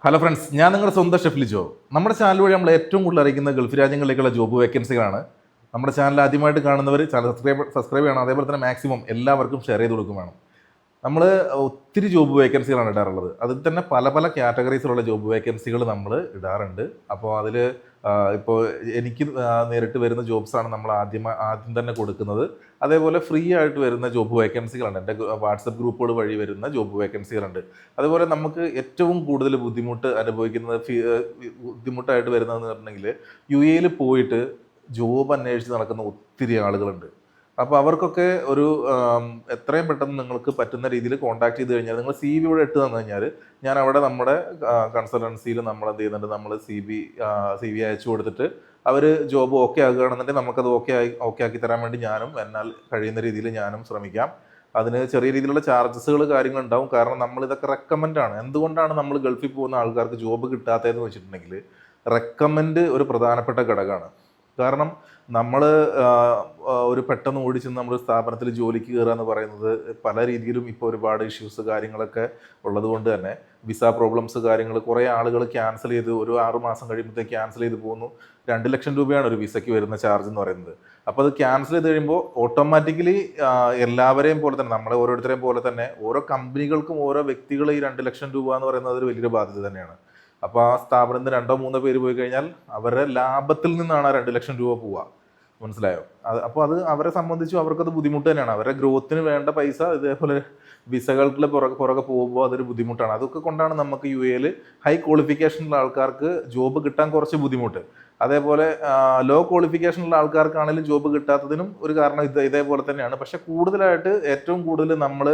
Hello friends, ഞാൻ നിങ്ങളുടെ സ്വന്തം ഷെഫ് ലിജോ. നമ്മുടെ ചാനൽ വഴി നമ്മൾ ഏറ്റവും കൂടുതൽ അറിയിക്കുന്ന ഗൾഫ് രാജ്യങ്ങളിലേക്കുള്ള ജോബ് വേക്കൻസികളാണ്. നമ്മുടെ ചാനൽ ആദ്യമായിട്ട് കാണുന്നവർ ചാനൽ സബ്സ്ക്രൈബ് ചെയ്യണം. അതേപോലെ തന്നെ മാക്സിമം എല്ലാവർക്കും ഷെയർ ചെയ്ത് കൊടുക്കും വേണം. നമ്മൾ ഒത്തിരി ജോബ് വേക്കൻസികളാണ് ഇടാറുള്ളത്. അതിൽ തന്നെ പല പല കാറ്റഗറീസിലുള്ള ജോബ് വേക്കൻസികൾ നമ്മൾ ഇടാറുണ്ട്. അപ്പോൾ അതിൽ ഇപ്പോൾ എനിക്ക് നേരിട്ട് വരുന്ന ജോബ്സാണ് നമ്മൾ ആദ്യം തന്നെ കൊടുക്കുന്നത്. അതേപോലെ ഫ്രീ ആയിട്ട് വരുന്ന ജോബ് വേക്കൻസികളുണ്ട്. എൻ്റെ വാട്സപ്പ് ഗ്രൂപ്പുകൾ വഴി വരുന്ന ജോബ് വേക്കൻസികളുണ്ട്. അതുപോലെ നമുക്ക് ഏറ്റവും കൂടുതൽ ബുദ്ധിമുട്ടായിട്ട് വരുന്നതെന്ന് പറഞ്ഞിട്ടുണ്ടെങ്കിൽ UAE പോയിട്ട് ജോബ് അന്വേഷിച്ച് നടക്കുന്ന ഒത്തിരി ആളുകളുണ്ട്. അപ്പോൾ അവർക്കൊക്കെ ഒരു എത്രയും പെട്ടെന്ന് നിങ്ങൾക്ക് പറ്റുന്ന രീതിയിൽ കോൺടാക്ട് ചെയ്ത് കഴിഞ്ഞാൽ നിങ്ങൾ CV ഇവിടെ ഇട്ട് തന്നു കഴിഞ്ഞാൽ ഞാൻ അവിടെ നമ്മുടെ കൺസൾട്ടൻസിയിൽ നമ്മൾ എന്ത് ചെയ്യുന്നുണ്ട്, നമ്മൾ CV അയച്ചു കൊടുത്തിട്ട് അവർ ജോബ് ഓക്കെ ആകുകയാണെന്നുണ്ടെങ്കിൽ നമുക്കത് ഓക്കെ ആക്കി തരാൻ വേണ്ടി ഞാനും എന്നാൽ കഴിയുന്ന രീതിയിൽ ഞാനും ശ്രമിക്കാം. അതിന് ചെറിയ രീതിയിലുള്ള ചാർജസുകൾ കാര്യങ്ങളുണ്ടാവും. കാരണം നമ്മളിതൊക്കെ റെക്കമെൻഡാണ്. എന്തുകൊണ്ടാണ് നമ്മൾ ഗൾഫിൽ പോകുന്ന ആൾക്കാർക്ക് ജോബ് കിട്ടാത്തതെന്ന് വെച്ചിട്ടുണ്ടെങ്കിൽ റെക്കമെൻഡ് ഒരു പ്രധാനപ്പെട്ട ഘടകമാണ്. കാരണം നമ്മൾ ഒരു പെട്ടെന്ന് ഓടിച്ചെന്ന് നമ്മൾ സ്ഥാപനത്തിൽ ജോലിക്ക് കയറുക എന്ന് പറയുന്നത് പല രീതിയിലും ഇപ്പോൾ ഒരുപാട് ഇഷ്യൂസ് കാര്യങ്ങളൊക്കെ ഉള്ളത് കൊണ്ട് തന്നെ വിസ പ്രോബ്ലംസ് കാര്യങ്ങൾ കുറേ ആളുകൾ ക്യാൻസൽ ചെയ്ത് ഒരു 6 മാസം കഴിയുമ്പോഴത്തേക്ക് ക്യാൻസൽ ചെയ്ത് പോകുന്നു. 2 ലക്ഷം രൂപയാണ് ഒരു വിസയ്ക്ക് വരുന്ന ചാർജ് എന്ന് പറയുന്നത്. അപ്പോൾ അത് ക്യാൻസൽ ചെയ്ത് കഴിയുമ്പോൾ ഓട്ടോമാറ്റിക്കലി എല്ലാവരെയും പോലെ തന്നെ നമ്മളെ ഓരോരുത്തരെയും പോലെ തന്നെ ഓരോ കമ്പനികൾക്കും ഓരോ വ്യക്തികൾ ഈ 2 ലക്ഷം രൂപ എന്ന് പറയുന്നത് ഒരു വലിയൊരു ബാധ്യത തന്നെയാണ്. അപ്പോൾ ആ സ്ഥാപനത്തിന് 2-3 പേര് പോയി കഴിഞ്ഞാൽ അവരുടെ ലാഭത്തിൽ നിന്നാണ് ആ 2 ലക്ഷം രൂപ പോവുക. മനസ്സിലായോ? അപ്പോൾ അത് അവരെ സംബന്ധിച്ചും അവർക്കത് ബുദ്ധിമുട്ട് തന്നെയാണ്. അവരുടെ ഗ്രോത്തിന് വേണ്ട പൈസ ഇതേപോലെ വിസകളുടെ പുറകെ പോകുമ്പോൾ അതൊരു ബുദ്ധിമുട്ടാണ്. അതൊക്കെ കൊണ്ടാണ് നമുക്ക് UAE ഹൈ ക്വാളിഫിക്കേഷനുള്ള ആൾക്കാർക്ക് ജോബ് കിട്ടാൻ കുറച്ച് ബുദ്ധിമുട്ട്. അതേപോലെ ലോ ക്വാളിഫിക്കേഷനുള്ള ആൾക്കാർക്കാണെങ്കിലും ജോബ് കിട്ടാത്തതിനും ഒരു കാരണം ഇതേപോലെ തന്നെയാണ്. പക്ഷെ ഏറ്റവും കൂടുതൽ നമ്മൾ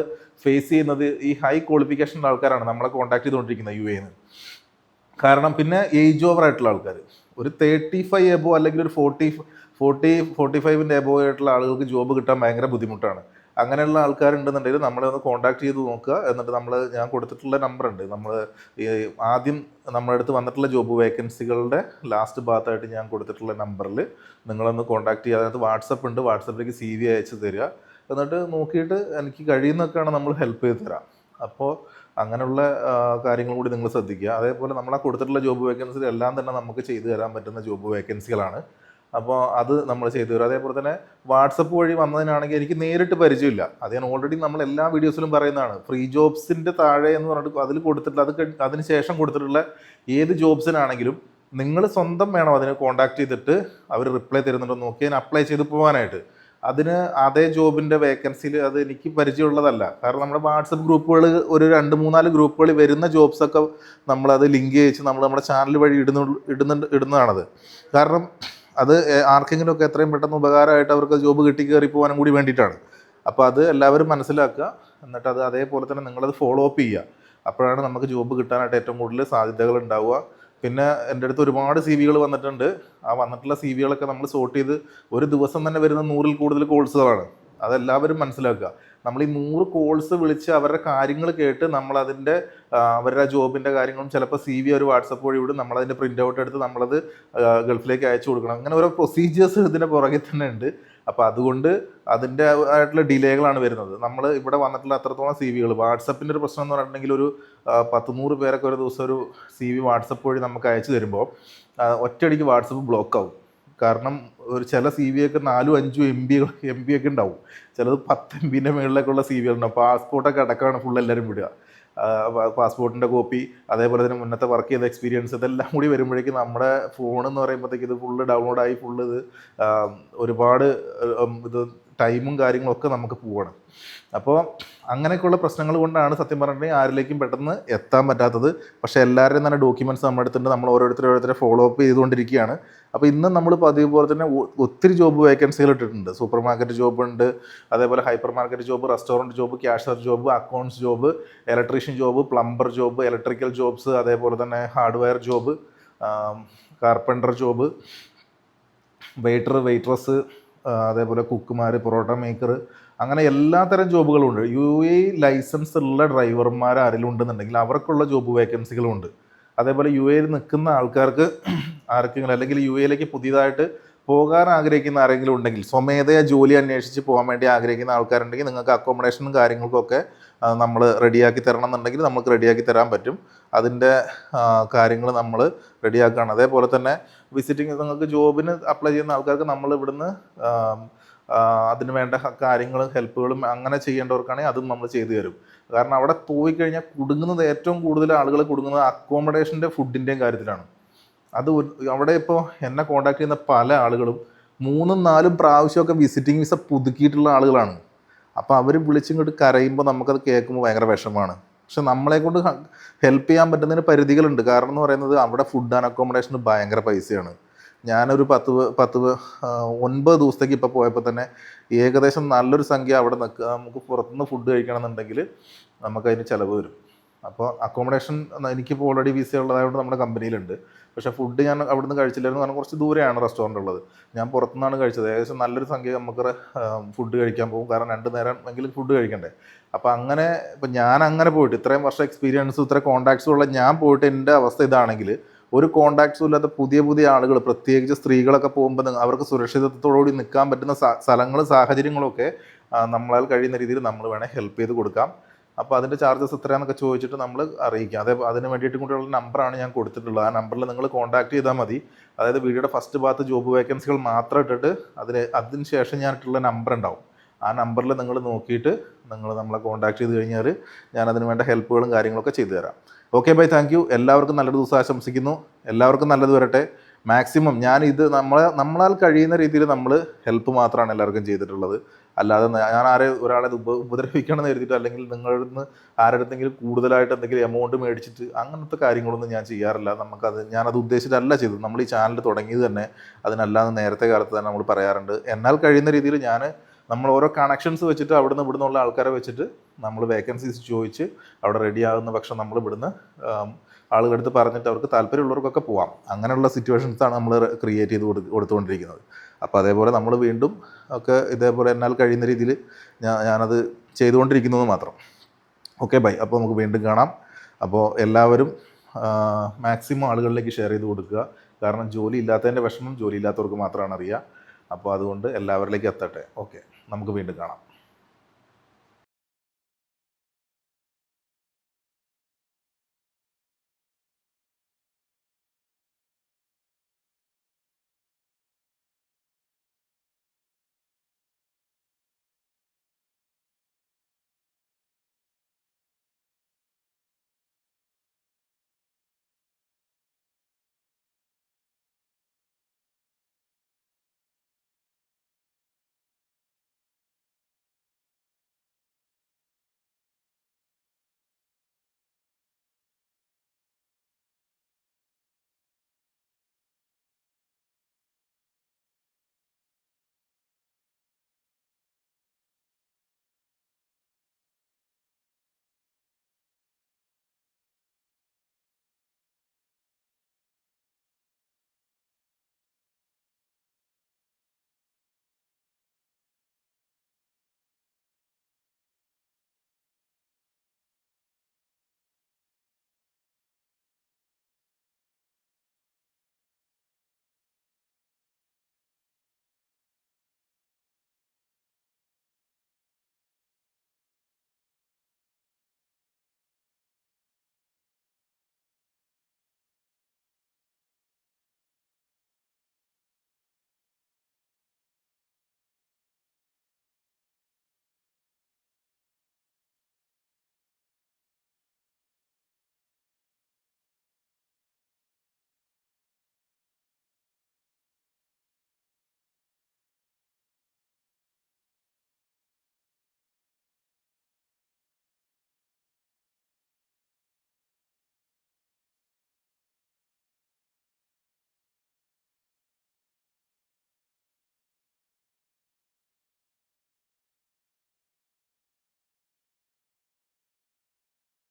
ഫേസ് ചെയ്യുന്നത് ഈ ഹൈ ക്വാളിഫിക്കേഷനുള്ള ആൾക്കാരാണ് നമ്മളെ കോൺടാക്ട് ചെയ്തുകൊണ്ടിരിക്കുന്നത് UAE. കാരണം പിന്നെ ഏജ് ഓവർ ആയിട്ടുള്ള ആൾക്കാർ ഒരു 35 എബോ അല്ലെങ്കിൽ ഒരു 45 എബോ ആയിട്ടുള്ള ആളുകൾക്ക് ജോബ് കിട്ടാൻ ഭയങ്കര ബുദ്ധിമുട്ടാണ്. അങ്ങനെയുള്ള ആൾക്കാരുണ്ടെന്നുണ്ടെങ്കിൽ നമ്മളെ ഒന്ന് കോൺടാക്ട് ചെയ്ത് നോക്കുക. എന്നിട്ട് ഞാൻ കൊടുത്തിട്ടുള്ള നമ്പറുണ്ട്. ആദ്യം നമ്മുടെ അടുത്ത് വന്നിട്ടുള്ള ജോബ് വേക്കൻസികളുടെ ലാസ്റ്റ് ഭാഗത്തായിട്ട് ഞാൻ കൊടുത്തിട്ടുള്ള നമ്പറിൽ നിങ്ങളൊന്ന് കോൺടാക്ട് ചെയ്യുക. അതിനകത്ത് വാട്സപ്പ് ഉണ്ട്. വാട്സപ്പിലേക്ക് CV അയച്ച് തരിക. എന്നിട്ട് നോക്കിയിട്ട് എനിക്ക് കഴിയുന്നൊക്കെയാണ് നമ്മൾ ഹെൽപ്പ് ചെയ്ത് തരാം. അപ്പോൾ അങ്ങനെയുള്ള കാര്യങ്ങൾ കൂടി നിങ്ങൾ ശ്രദ്ധിക്കുക. അതേപോലെ നമ്മൾ കൊടുത്തിട്ടുള്ള ജോബ് വേക്കൻസി എല്ലാം തന്നെ നമുക്ക് ചെയ്തു തരാൻ പറ്റുന്ന ജോബ് വേക്കൻസികളാണ്. അപ്പോൾ അത് നമ്മൾ ചെയ്തു തരും. അതേപോലെ തന്നെ വാട്സപ്പ് വഴി വന്നതിനാണെങ്കിൽ എനിക്ക് നേരിട്ട് പരിചയമില്ല. അത് ഞാൻ ഓൾറെഡി നമ്മൾ എല്ലാ വീഡിയോസിലും പറയുന്നതാണ്. ഫ്രീ ജോബ്സിൻ്റെ താഴെ എന്ന് പറഞ്ഞിട്ട് അതിൽ കൊടുത്തിട്ടുള്ള അതിന് ശേഷം കൊടുത്തിട്ടുള്ള ഏത് ജോബ്സിനാണെങ്കിലും നിങ്ങൾ സ്വന്തം വേണം അതിന് കോൺടാക്ട് ചെയ്തിട്ട് അവർ റിപ്ലൈ തരുന്നുണ്ടോ നോക്കി അതിന് അപ്ലൈ ചെയ്ത് പോകാനായിട്ട്. അതിന് അതേ ജോബിൻ്റെ വേക്കൻസിയിൽ അത് എനിക്ക് പരിചയമുള്ളതല്ല. കാരണം നമ്മുടെ വാട്സപ്പ് ഗ്രൂപ്പുകൾ ഒരു 2-3-4 ഗ്രൂപ്പുകൾ വരുന്ന ജോബ്സൊക്കെ നമ്മളത് ലിങ്ക് ചെയ്യിച്ച് നമ്മുടെ ചാനൽ വഴി ഇടുന്നതാണത്. കാരണം അത് ആർക്കെങ്കിലുമൊക്കെ എത്രയും പെട്ടെന്ന് ഉപകാരമായിട്ട് അവർക്ക് ജോബ് കിട്ടി കയറി പോകാനും കൂടി വേണ്ടിയിട്ടാണ്. അപ്പോൾ അത് എല്ലാവരും മനസ്സിലാക്കുക. എന്നിട്ട് അത് അതേപോലെ തന്നെ നിങ്ങളത് ഫോളോ അപ്പ് ചെയ്യുക. അപ്പോഴാണ് നമുക്ക് ജോബ് കിട്ടാനായിട്ട് ഏറ്റവും കൂടുതൽ സാധ്യതകൾ ഉണ്ടാവുക. പിന്നെ എൻ്റെ അടുത്ത് ഒരുപാട് CV വന്നിട്ടുണ്ട്. ആ വന്നിട്ടുള്ള CV നമ്മൾ സോർട്ട് ചെയ്ത് ഒരു ദിവസം തന്നെ വരുന്ന 100-ൽ കൂടുതൽ കോൾസുകളാണ്. അതെല്ലാവരും മനസ്സിലാക്കുക. നമ്മൾ ഈ 100 കോൾസ് വിളിച്ച് അവരുടെ കാര്യങ്ങൾ കേട്ട് നമ്മളതിൻ്റെ അവരുടെ ജോബിൻ്റെ കാര്യങ്ങളും ചിലപ്പോൾ CV ഒരു വാട്സപ്പ് വഴി വിടും. നമ്മളതിൻ്റെ പ്രിൻ്റ് ഔട്ട് എടുത്ത് നമ്മളത് ഗൾഫിലേക്ക് അയച്ചു കൊടുക്കണം. അങ്ങനെ ഓരോ പ്രൊസീജിയേഴ്സ് ഇതിൻ്റെ പുറകെ തന്നെ ഉണ്ട്. അപ്പോൾ അതുകൊണ്ട് അതിൻ്റെ ആയിട്ടുള്ള ഡിലേകളാണ് വരുന്നത്. നമ്മൾ ഇവിടെ വന്നിട്ടുള്ള അത്രത്തോളം CV വാട്സപ്പിൻ്റെ ഒരു പ്രശ്നം എന്ന് പറഞ്ഞിട്ടുണ്ടെങ്കിൽ ഒരു 10-100 പേരൊക്കെ ഒരു ദിവസം ഒരു CV വാട്സപ്പ് വഴി നമുക്ക് അയച്ചു തരുമ്പോൾ ഒറ്റയടിക്ക് വാട്സപ്പ് ബ്ലോക്ക് ആവും. കാരണം ഒരു ചില CV ഒക്കെ 4-5 MB ഒക്കെ ഉണ്ടാവും. ചിലത് 10 MB മുകളിലേക്കുള്ള CV ഉണ്ടാവും. പാസ്പോർട്ടൊക്കെ അടക്കമാണ് ഫുൾ എല്ലാവരും വിടുക. പാസ്പോർട്ടിൻ്റെ കോപ്പി, അതേപോലെ തന്നെ മുന്നത്തെ വർക്ക് ചെയ്ത എക്സ്പീരിയൻസ്, ഇതെല്ലാം കൂടി വരുമ്പോഴേക്കും നമ്മുടെ ഫോൺ എന്ന് പറയുമ്പോഴത്തേക്ക് ഇത് ഫുള്ള് ഡൗൺലോഡായി ഇത് ഒരുപാട് ടൈമും കാര്യങ്ങളൊക്കെ നമുക്ക് പോകണം. അപ്പോൾ അങ്ങനെയൊക്കെയുള്ള പ്രശ്നങ്ങൾ കൊണ്ടാണ് സത്യം പറഞ്ഞിട്ടുണ്ടെങ്കിൽ ആരിലേക്കും പെട്ടെന്ന് എത്താൻ പറ്റാത്തത്. പക്ഷേ എല്ലാവരുടെയും തന്നെ ഡോക്യുമെൻറ്റ്സ് നമ്മുടെ അടുത്തുണ്ട്. നമ്മൾ ഓരോരുത്തരെ ഫോളോ അപ്പ് ചെയ്തുകൊണ്ടിരിക്കുകയാണ്. അപ്പോൾ ഇന്ന് നമ്മൾ പതിവ് പോലെ തന്നെ ഒത്തിരി ജോബ് വേക്കൻസികൾ ഇട്ടിട്ടുണ്ട്. സൂപ്പർ മാർക്കറ്റ് ജോബ് ഉണ്ട്, അതേപോലെ hyper market job, restaurant job, cashier job, accounts job, electrician job, plumber job, electrical jobs, അതേപോലെ തന്നെ hardware job, carpenter job, waitress, അതേപോലെ കുക്കുമാർ, പൊറോട്ട മേക്കർ, അങ്ങനെ എല്ലാത്തരം ജോബുകളും ഉണ്ട്. UAE ലൈസൻസ് ഉള്ള ഡ്രൈവർമാർ ആരെങ്കിലും ഉണ്ടെന്നുണ്ടെങ്കിൽ അവർക്കുള്ള ജോബ് വേക്കൻസികളും ഉണ്ട്. അതേപോലെ UAE നിൽക്കുന്ന ആൾക്കാർക്ക് ആർക്കെങ്കിലും അല്ലെങ്കിൽ UAE പുതിയതായിട്ട് പോകാൻ ആഗ്രഹിക്കുന്ന ആരെങ്കിലും ഉണ്ടെങ്കിൽ, സ്വമേധയാ ജോലി അന്വേഷിച്ച് പോകാൻ വേണ്ടി ആഗ്രഹിക്കുന്ന ആൾക്കാരുണ്ടെങ്കിൽ നിങ്ങൾക്ക് അക്കോമഡേഷനും കാര്യങ്ങൾക്കൊക്കെ നമ്മൾ റെഡിയാക്കി തരണം എന്നുണ്ടെങ്കിൽ നമുക്ക് റെഡിയാക്കി തരാൻ പറ്റും. അതിൻ്റെ കാര്യങ്ങൾ നമ്മൾ റെഡിയാക്കുകയാണ്. അതേപോലെ തന്നെ വിസിറ്റിംഗ്, നിങ്ങൾക്ക് ജോബിന് അപ്ലൈ ചെയ്യുന്ന ആൾക്കാർക്ക് നമ്മൾ ഇവിടുന്ന് അതിന് വേണ്ട കാര്യങ്ങളും ഹെൽപ്പുകളും അങ്ങനെ ചെയ്യേണ്ടവർക്കാണെങ്കിൽ അതും നമ്മൾ ചെയ്തു തരും. കാരണം അവിടെ പോയി കഴിഞ്ഞാൽ കുടുങ്ങുന്നത്, ഏറ്റവും കൂടുതൽ ആളുകൾ കുടുങ്ങുന്നത് അക്കോമഡേഷൻ്റെ ഫുഡിൻ്റെയും കാര്യത്തിലാണ്. അത് അവിടെ ഇപ്പോൾ എന്നെ കോൺടാക്ട് ചെയ്യുന്ന പല ആളുകളും 3-4 പ്രാവശ്യമൊക്കെ വിസിറ്റിംഗ് വിസ പുതുക്കിയിട്ടുള്ള ആളുകളാണ്. അപ്പോൾ അവർ വിളിച്ചിങ്ങോട്ട് കരയുമ്പോൾ നമുക്കത് കേൾക്കുമ്പോൾ ഭയങ്കര വിഷമമാണ്. പക്ഷെ നമ്മളെ കൊണ്ട് ഹെൽപ്പ് ചെയ്യാൻ പറ്റുന്നതിന് പരിധികളുണ്ട്. കാരണം എന്ന് പറയുന്നത് അവിടെ ഫുഡ് ആൻഡ് അക്കോമഡേഷന് ഭയങ്കര പൈസയാണ്. ഞാനൊരു 9 ദിവസത്തേക്ക് ഇപ്പോൾ പോയപ്പോൾ തന്നെ ഏകദേശം നല്ലൊരു സംഖ്യ അവിടെ നിൽക്കുക. നമുക്ക് പുറത്തുനിന്ന് ഫുഡ് കഴിക്കണമെന്നുണ്ടെങ്കിൽ നമുക്കതിന് ചിലവ് വരും. അപ്പോൾ അക്കോമഡേഷൻ എനിക്കിപ്പോൾ ഓൾറെഡി വിസ ഉള്ളതായതുകൊണ്ട് നമ്മുടെ കമ്പനിയിലുണ്ട്. പക്ഷേ ഫുഡ് ഞാൻ അവിടെ നിന്ന് കഴിച്ചില്ലായിരുന്നു, കാരണം കുറച്ച് ദൂരെയാണ് റെസ്റ്റോറൻ്റ് ഉള്ളത്. ഞാൻ പുറത്തുനിന്നാണ് കഴിച്ചത്. ഏകദേശം നല്ലൊരു സംഖ്യ നമുക്ക് ഫുഡ് കഴിക്കാൻ പോകും. കാരണം 2 നേരം എങ്കിലും ഫുഡ് കഴിക്കണ്ടേ. അപ്പോൾ അങ്ങനെ ഇപ്പം ഞാൻ അങ്ങനെ പോയിട്ട് ഇത്രയും വർഷം എക്സ്പീരിയൻസും ഇത്ര കോൺടാക്ട്സും ഉള്ള ഞാൻ പോയിട്ട് എൻ്റെ അവസ്ഥ ഇതാണെങ്കിൽ, ഒരു കോൺടാക്ട്സും ഇല്ലാത്ത പുതിയ ആളുകൾ, പ്രത്യേകിച്ച് സ്ത്രീകളൊക്കെ പോകുമ്പോൾ അവർക്ക് സുരക്ഷിതത്വത്തോടുകൂടി നിൽക്കാൻ പറ്റുന്ന സ്ഥലങ്ങളും സാഹചര്യങ്ങളൊക്കെ നമ്മളാൽ കഴിയുന്ന രീതിയിൽ നമ്മൾ വേണേൽ ഹെൽപ്പ് ചെയ്ത് കൊടുക്കാം. അപ്പോൾ അതിൻ്റെ ചാർജസ് എത്രയാണെന്നൊക്കെ ചോദിച്ചിട്ട് നമ്മൾ അറിയിക്കാം. അതിന് വേണ്ടിയിട്ട് കൂടിയുള്ള നമ്പറാണ് ഞാൻ കൊടുത്തിട്ടുള്ളത്. ആ നമ്പറിൽ നിങ്ങൾ കോൺടാക്ട് ചെയ്താൽ മതി. അതായത് വീഡിയോയുടെ ഫസ്റ്റ് ഭാഗത്ത് ജോബ് വേക്കൻസികൾ മാത്രം ഇട്ടിട്ട് അതിന് ശേഷം ഞാൻ ഇട്ടുള്ള നമ്പർ ഉണ്ടാവും. ആ നമ്പറിൽ നിങ്ങൾ നോക്കിയിട്ട് നിങ്ങൾ നമ്മളെ കോൺടാക്ട് ചെയ്ത് കഴിഞ്ഞാൽ ഞാൻ അതിന് വേണ്ട ഹെൽപ്പുകളും കാര്യങ്ങളൊക്കെ ചെയ്തു തരാം. Okay bye, thank you. എല്ലാവർക്കും നല്ലൊരു ദിവസം ആശംസിക്കുന്നു. എല്ലാവർക്കും നല്ലത് വരട്ടെ. മാക്സിമം നമ്മളാൽ കഴിയുന്ന രീതിയിൽ നമ്മൾ ഹെൽപ്പ് മാത്രമാണ് എല്ലാവർക്കും ചെയ്തിട്ടുള്ളത്. അല്ലാതെ ഞാൻ ഒരാളെ ഉപദ്രവിക്കണമെന്ന് കരുതിയിട്ട്, അല്ലെങ്കിൽ നിങ്ങളിൽ നിന്ന് ആരുടെങ്കിലും കൂടുതലായിട്ട് എന്തെങ്കിലും എമൗണ്ട് മേടിച്ചിട്ട് അങ്ങനത്തെ കാര്യങ്ങളൊന്നും ഞാൻ ചെയ്യാറില്ല. ഞാനത് ഉദ്ദേശിച്ചിട്ടല്ല ചെയ്തത്. നമ്മൾ ഈ ചാനൽ തുടങ്ങിയത് തന്നെ അതിനല്ലാതെ നേരത്തെ കാലത്ത് തന്നെ നമ്മൾ പറയാറുണ്ട്. എന്നാൽ കഴിയുന്ന രീതിയിൽ നമ്മൾ ഓരോ കണക്ഷൻസ് വെച്ചിട്ട് അവിടുന്ന് ഇവിടുന്നുള്ള ആൾക്കാരെ വെച്ചിട്ട് നമ്മൾ വേക്കൻസീസ് ചോദിച്ച് അവിടെ റെഡി ആകുന്ന പക്ഷം നമ്മൾ ഇവിടുന്ന് ആളുകളെടുത്ത് പറഞ്ഞിട്ട് അവർക്ക് താല്പര്യമുള്ളവർക്കൊക്കെ പോവാം. അങ്ങനെയുള്ള സിറ്റുവേഷൻസാണ് നമ്മൾ ക്രിയേറ്റ് ചെയ്ത് കൊടുത്തുകൊണ്ടിരിക്കുന്നത്. അപ്പോൾ അതേപോലെ നമ്മൾ വീണ്ടും ഒക്കെ ഇതേപോലെ എന്നാൽ കഴിയുന്ന രീതിയിൽ ഞാനത് ചെയ്തുകൊണ്ടിരിക്കുന്നത് മാത്രം. Okay bye. അപ്പോൾ നമുക്ക് വീണ്ടും കാണാം. അപ്പോൾ എല്ലാവരും മാക്സിമം ആളുകളിലേക്ക് ഷെയർ ചെയ്ത് കൊടുക്കുക. കാരണം ജോലി ഇല്ലാത്തതിൻ്റെ വിഷമം ജോലി ഇല്ലാത്തവർക്ക് മാത്രമാണ് അറിയുക. അപ്പോൾ അതുകൊണ്ട് എല്ലാവരിലേക്കും എത്തട്ടെ. ഓക്കെ, നമുക്ക് വീണ്ടും കാണാം.